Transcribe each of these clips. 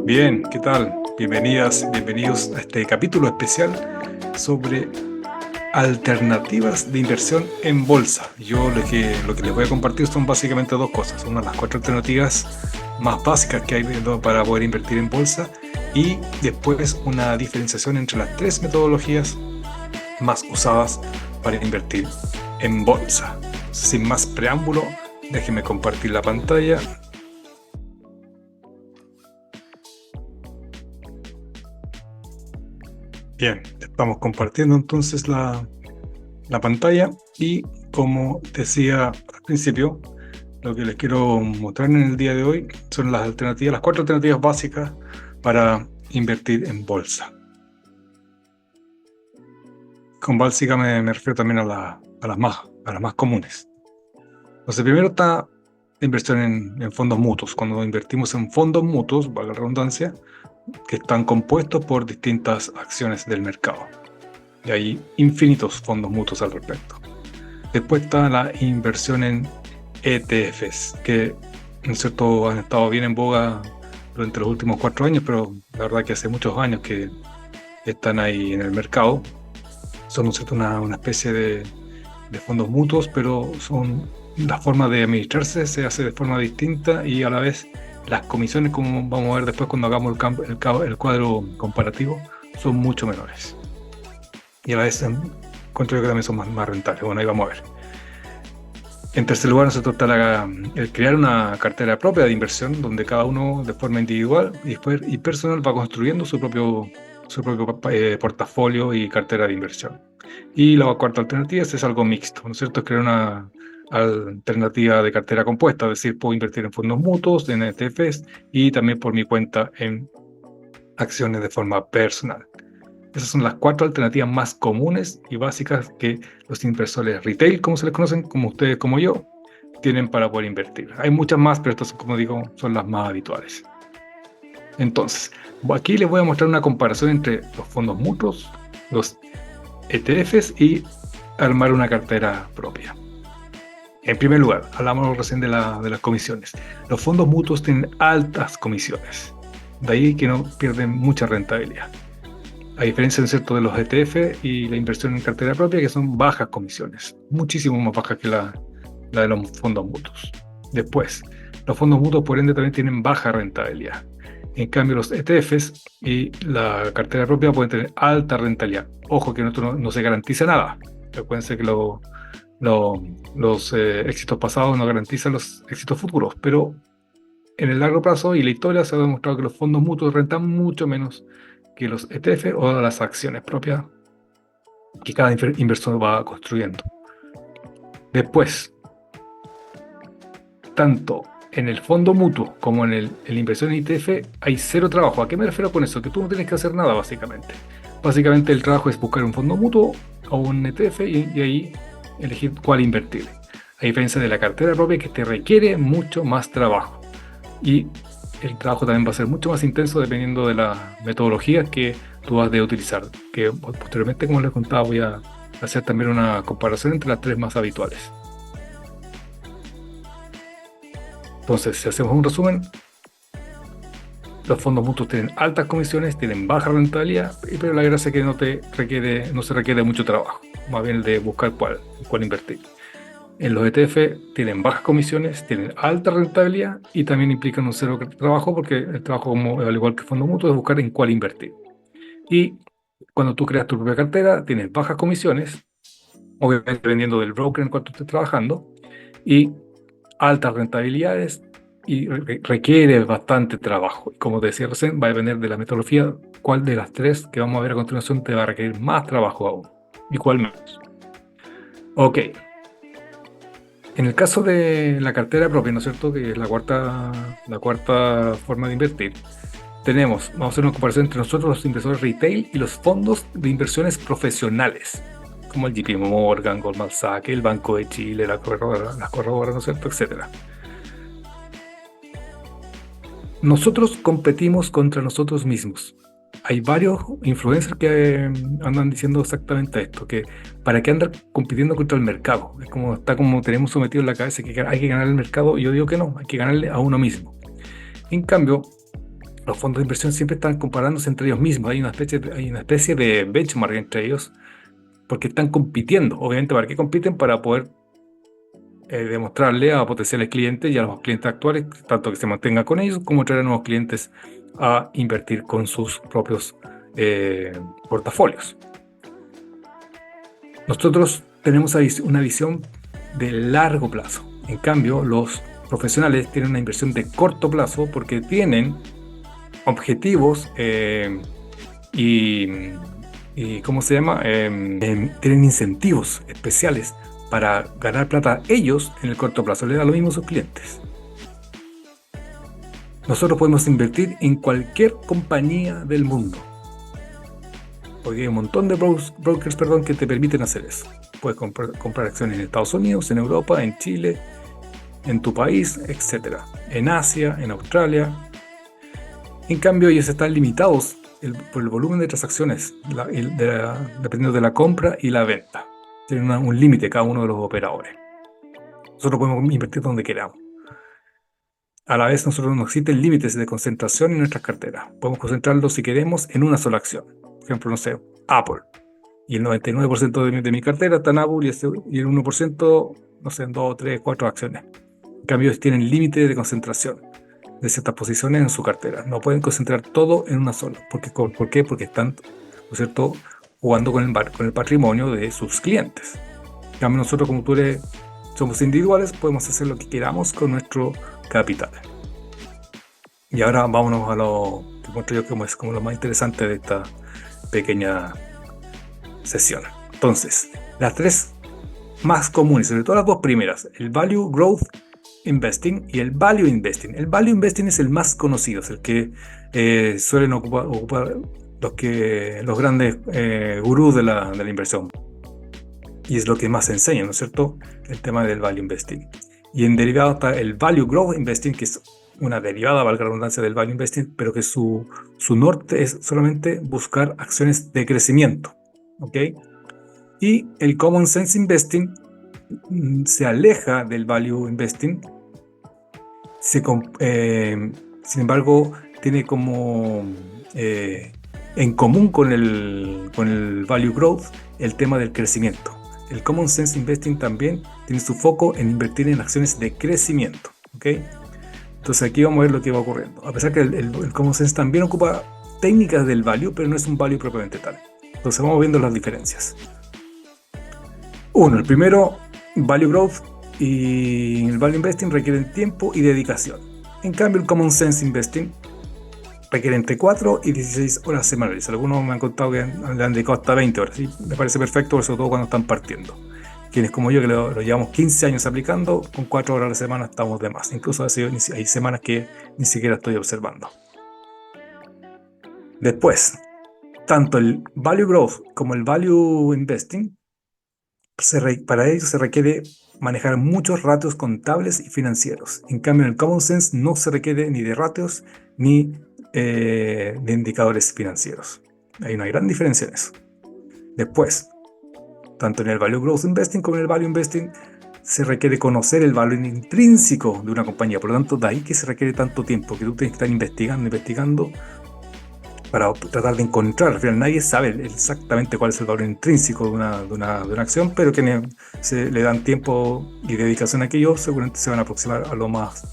Bien, ¿qué tal? Bienvenidas, bienvenidos a este capítulo especial sobre alternativas de inversión en bolsa. Yo lo que les voy a compartir son básicamente dos cosas. Una de las cuatro alternativas más básicas que hay para poder invertir en bolsa y después una diferenciación entre las tres metodologías más usadas para invertir en bolsa. Sin más preámbulo, déjenme compartir la pantalla. Bien, estamos compartiendo entonces la pantalla y como decía al principio, lo que les quiero mostrar en el día de hoy son las alternativas, las cuatro alternativas básicas para invertir en bolsa. Con básica me refiero también a las más comunes. Entonces, primero está la inversión en fondos mutuos. Cuando invertimos en fondos mutuos, valga la redundancia, que están compuestos por distintas acciones del mercado. Y hay infinitos fondos mutuos al respecto. Después está la inversión en ETFs, que ¿no es cierto? Han estado bien en boga durante los últimos 4 años, pero la verdad que hace muchos años que están ahí en el mercado. Son, ¿no es cierto?, una especie de fondos mutuos, pero son la forma de administrarse se hace de forma distinta y a la vez las comisiones, como vamos a ver después cuando hagamos el cuadro comparativo, son mucho menores. Y a la vez encuentro yo que también son más rentables. Bueno, ahí vamos a ver. En tercer lugar, nosotros está el crear una cartera propia de inversión donde cada uno de forma individual y personal va construyendo su propio portafolio y cartera de inversión. Y la cuarta alternativa es algo mixto, ¿no es cierto? Es crear una alternativa de cartera compuesta, es decir, puedo invertir en fondos mutuos, en ETFs y también por mi cuenta en acciones de forma personal. Esas son las cuatro alternativas más comunes y básicas que los inversores retail, como se les conocen, como ustedes, como yo, tienen para poder invertir. Hay muchas más, pero estas, como digo, son las más habituales. Entonces, aquí les voy a mostrar una comparación entre los fondos mutuos, los ETFs y armar una cartera propia. En primer lugar, hablamos recién de las comisiones. Los fondos mutuos tienen altas comisiones, de ahí que no pierden mucha rentabilidad. A diferencia, ¿no es cierto?, de los ETF y la inversión en cartera propia, que son bajas comisiones, muchísimo más bajas que la de los fondos mutuos. Después, los fondos mutuos, por ende, también tienen baja rentabilidad. En cambio, los ETFs y la cartera propia pueden tener alta rentabilidad. Ojo que no se garantiza nada. Recuerden que los éxitos pasados no garantizan los éxitos futuros, pero en el largo plazo y la historia se ha demostrado que los fondos mutuos rentan mucho menos que los ETF o las acciones propias que cada inversor va construyendo. Después, tanto en el fondo mutuo como en la inversión en ETF hay cero trabajo. ¿A qué me refiero con eso? Que tú no tienes que hacer nada básicamente. Básicamente el trabajo es buscar un fondo mutuo o un ETF y ahí elegir cuál invertir. A diferencia de la cartera propia que te requiere mucho más trabajo. Y el trabajo también va a ser mucho más intenso dependiendo de la metodología que tú vas a utilizar. Que posteriormente, como les contaba, voy a hacer también una comparación entre las tres más habituales. Entonces, si hacemos un resumen, los fondos mutuos tienen altas comisiones, tienen baja rentabilidad, pero la gracia es que no se requiere mucho trabajo, más bien el de buscar cuál invertir. En los ETF tienen bajas comisiones, tienen alta rentabilidad y también implican un cero trabajo, porque el trabajo, como al igual que el fondo mutuo, es buscar en cuál invertir. Y cuando tú creas tu propia cartera, tienes bajas comisiones, obviamente dependiendo del broker en el cual tú estés trabajando, y altas rentabilidades y requiere bastante trabajo. Y como te decía recién, va a depender de la metodología, cuál de las tres que vamos a ver a continuación te va a requerir más trabajo aún y cuál menos. Ok. En el caso de la cartera propia, ¿no es cierto?, que es la cuarta forma de invertir, vamos a hacer una comparación entre nosotros, los inversores retail, y los fondos de inversiones profesionales, como el JP Morgan, Goldman Sachs, el Banco de Chile, las corredoras, ¿no es cierto?, etcétera. Nosotros competimos contra nosotros mismos. Hay varios influencers que andan diciendo exactamente esto, que para qué andar compitiendo contra el mercado. Está como tenemos sometido en la cabeza que hay que ganar el mercado, y yo digo que no, hay que ganarle a uno mismo. En cambio, los fondos de inversión siempre están comparándose entre ellos mismos. Hay una especie de benchmark entre ellos porque están compitiendo. Obviamente, ¿para qué compiten? Para poder demostrarle a potenciales clientes y a los clientes actuales, tanto que se mantengan con ellos, como traer a nuevos clientes a invertir con sus propios portafolios. Nosotros tenemos una visión de largo plazo. En cambio, los profesionales tienen una inversión de corto plazo porque tienen objetivos y, ¿cómo se llama? Tienen incentivos especiales para ganar plata ellos en el corto plazo. Le da lo mismo a sus clientes. Nosotros podemos invertir en cualquier compañía del mundo. Porque hay un montón de brokers, que te permiten hacer eso. Puedes comprar acciones en Estados Unidos, en Europa, en Chile, en tu país, etc. En Asia, en Australia. En cambio, ellos están limitados por el volumen de transacciones, dependiendo de la compra y la venta. Tienen un límite cada uno de los operadores. Nosotros podemos invertir donde queramos. A la vez, nosotros no existen límites de concentración en nuestras carteras. Podemos concentrarlos, si queremos, en una sola acción. Por ejemplo, no sé, Apple. Y el 99% de mi cartera está en Apple y el 1%, no sé, en 2, 3, 4 acciones. En cambio, ellos tienen límite de concentración de ciertas posiciones en su cartera. No pueden concentrar todo en una sola. ¿Por qué? Porque están, ¿no es cierto?, jugando con el patrimonio de sus clientes. En cambio, nosotros, como somos individuales, podemos hacer lo que queramos con nuestro capital. Y ahora vámonos a lo que muestro yo como es como lo más interesante de esta pequeña sesión. Entonces, las tres más comunes, sobre todo las dos primeras, el Value Growth Investing y el Value Investing. El Value Investing es el más conocido, es el que suelen ocupar los grandes gurús de la inversión. Y es lo que más se enseña, ¿no es cierto? El tema del Value Investing. Y en derivado está el Value Growth Investing, que es una derivada, valga la redundancia, del Value Investing, pero que su norte es solamente buscar acciones de crecimiento. ¿Ok? Y el Common Sense Investing se aleja del Value Investing. Sin embargo, tiene como en común con el Value Growth el tema del crecimiento. El Common Sense Investing también tiene su foco en invertir en acciones de crecimiento. ¿Ok? Entonces aquí vamos a ver lo que va ocurriendo. A pesar que el Common Sense también ocupa técnicas del Value, pero no es un Value propiamente tal. Entonces vamos viendo las diferencias. El primero, Value Growth y el Value Investing requieren tiempo y dedicación. En cambio, el Common Sense Investing requiere entre 4 y 16 horas semanales. Algunos me han contado que le han dedicado hasta 20 horas. ¿Sí? Me parece perfecto, sobre todo cuando están partiendo. Quienes como yo, que lo llevamos 15 años aplicando, con 4 horas a la semana estamos de más. Incluso hay semanas que ni siquiera estoy observando. Después, tanto el Value Growth como el Value Investing, para ello se requiere manejar muchos ratios contables y financieros. En cambio, en el Common Sense no se requiere ni de ratios ni de indicadores financieros. Hay una gran diferencia en eso. Después, tanto en el Value Growth Investing como en el Value Investing se requiere conocer el valor intrínseco de una compañía. Por lo tanto, de ahí que se requiere tanto tiempo, que tú tienes que estar investigando para tratar de encontrar. Al final nadie sabe exactamente cuál es el valor intrínseco de una acción, pero quienes se le dan tiempo y dedicación a aquello seguramente se van a aproximar a lo más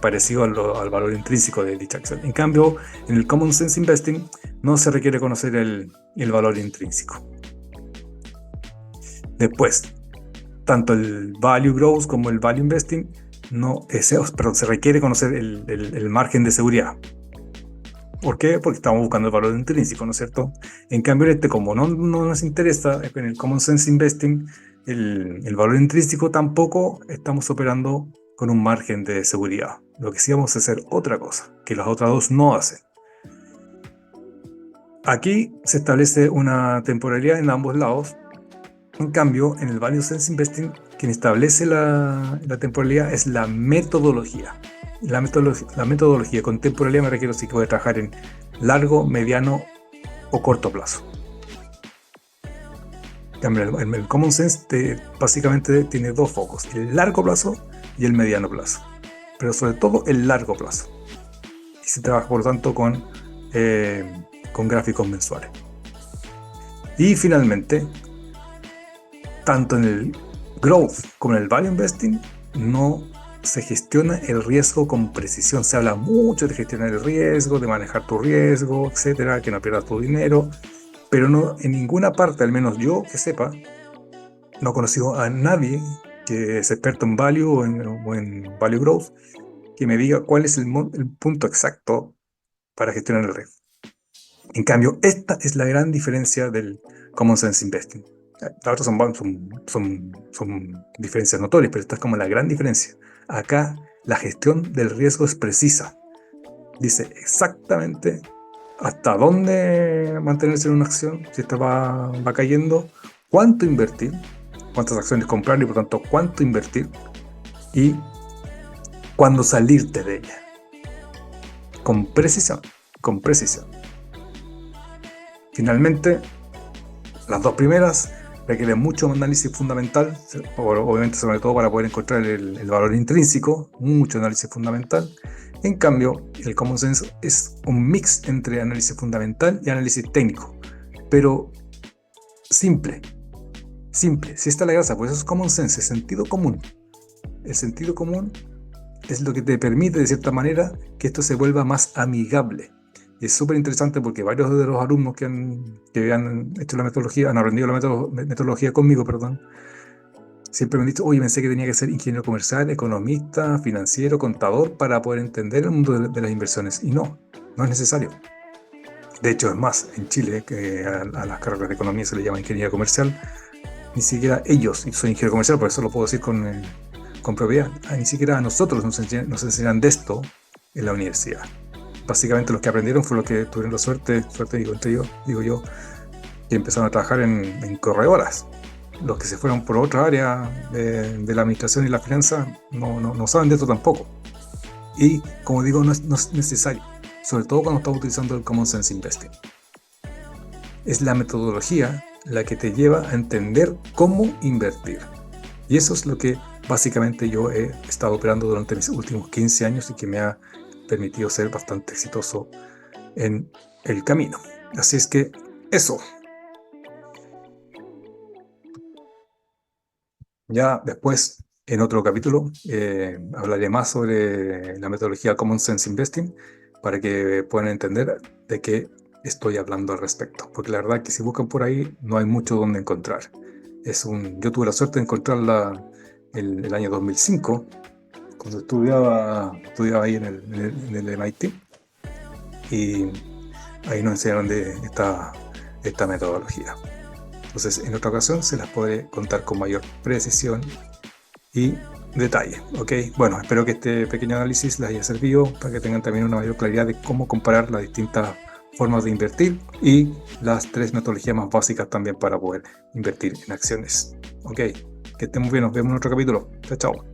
parecido al valor intrínseco de dicha acción. En cambio, en el Common Sense Investing no se requiere conocer el valor intrínseco. Después, tanto el Value Growth como el Value Investing se requiere conocer el margen de seguridad. ¿Por qué? Porque estamos buscando el valor intrínseco, ¿no es cierto? En cambio, como no nos interesa en el Common Sense Investing el valor intrínseco, tampoco estamos operando con un margen de seguridad. Lo que sí vamos a hacer otra cosa, que las otras dos no hacen. Aquí se establece una temporalidad en ambos lados. En cambio, en el Value Sense Investing, quien establece la temporalidad es la metodología. La metodología con temporalidad me refiero si puede trabajar en largo, mediano o corto plazo. En cambio, el Common Sense básicamente tiene dos focos, el largo plazo y el mediano plazo, pero sobre todo el largo plazo. se trabaja por lo tanto con gráficos mensuales. Y finalmente, tanto en el growth como en el value investing no se gestiona el riesgo con precisión. Se habla mucho de gestionar el riesgo, de manejar tu riesgo, etcétera, que no pierdas tu dinero, pero no en ninguna parte, al menos yo que sepa, no he conocido a nadie que es experto en value o en value growth que me diga cuál es el punto exacto para gestionar el riesgo. En cambio, esta es la gran diferencia del Common Sense Investing. Las otras son diferencias notorias, pero esta es como la gran diferencia. Acá la gestión del riesgo es precisa. Dice exactamente hasta dónde mantenerse en una acción, si esta va cayendo, cuánto invertir, cuántas acciones comprar y por tanto cuánto invertir y cuándo salirte de ella. Con precisión, con precisión. Finalmente, las dos primeras requieren mucho análisis fundamental, obviamente sobre todo para poder encontrar el valor intrínseco, mucho análisis fundamental. En cambio, el Common Sense es un mix entre análisis fundamental y análisis técnico, pero simple. Si esta es la grasa, pues eso es Common Sense, es sentido común. El sentido común es lo que te permite, de cierta manera, que esto se vuelva más amigable. Y es súper interesante porque varios de los alumnos que han hecho la metodología, han aprendido la metodología conmigo, siempre me han dicho, oye, pensé que tenía que ser ingeniero comercial, economista, financiero, contador, para poder entender el mundo de las inversiones. Y no es necesario. De hecho, es más, en Chile, que a las carreras de economía se le llama ingeniería comercial, ni siquiera ellos, y soy ingeniero comercial, por eso lo puedo decir con propiedad, ni siquiera a nosotros nos enseñan de esto en la universidad. Básicamente los que aprendieron fue los que tuvieron la suerte digo yo, que empezaron a trabajar en corredoras. Los que se fueron por otra área de la administración y la finanza no saben de esto tampoco. Y como digo, no es necesario, sobre todo cuando estamos utilizando el Common Sense Investing. Es la metodología la que te lleva a entender cómo invertir. Y eso es lo que básicamente yo he estado operando durante mis últimos 15 años y que me ha permitido ser bastante exitoso en el camino. Así es que eso. Ya después, en otro capítulo, hablaré más sobre la metodología Common Sense Investing para que puedan entender de qué estoy hablando al respecto. Porque la verdad es que si buscan por ahí, no hay mucho donde encontrar. Yo tuve la suerte de encontrarla el año 2005, cuando estudiaba ahí en el MIT, y ahí nos enseñaron de esta metodología. Entonces, en otra ocasión se las podré contar con mayor precisión y detalle. ¿Ok? Bueno, espero que este pequeño análisis les haya servido para que tengan también una mayor claridad de cómo comparar las distintas formas de invertir y las 3 metodologías más básicas también para poder invertir en acciones. ¿Ok? Que estén muy bien, nos vemos en otro capítulo. Chao, chao.